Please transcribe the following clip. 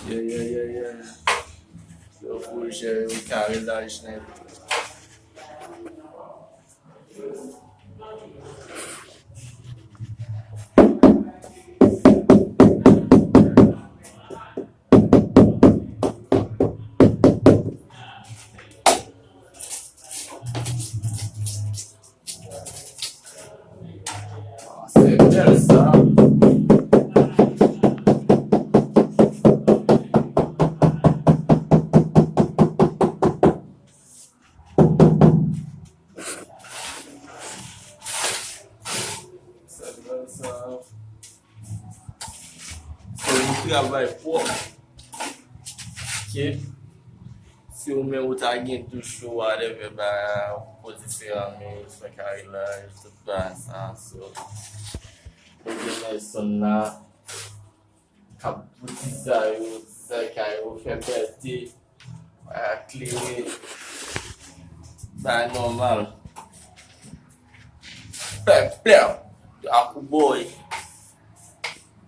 Yeah. Eu fugi, o cara da Snap. Nossa, é interessante. Travay pou que se o meu tá aqui do show whatever ba posicionamento sa carila tudo ça so porque son na caputizar o sa caiu feberte a clean ba normal play a boy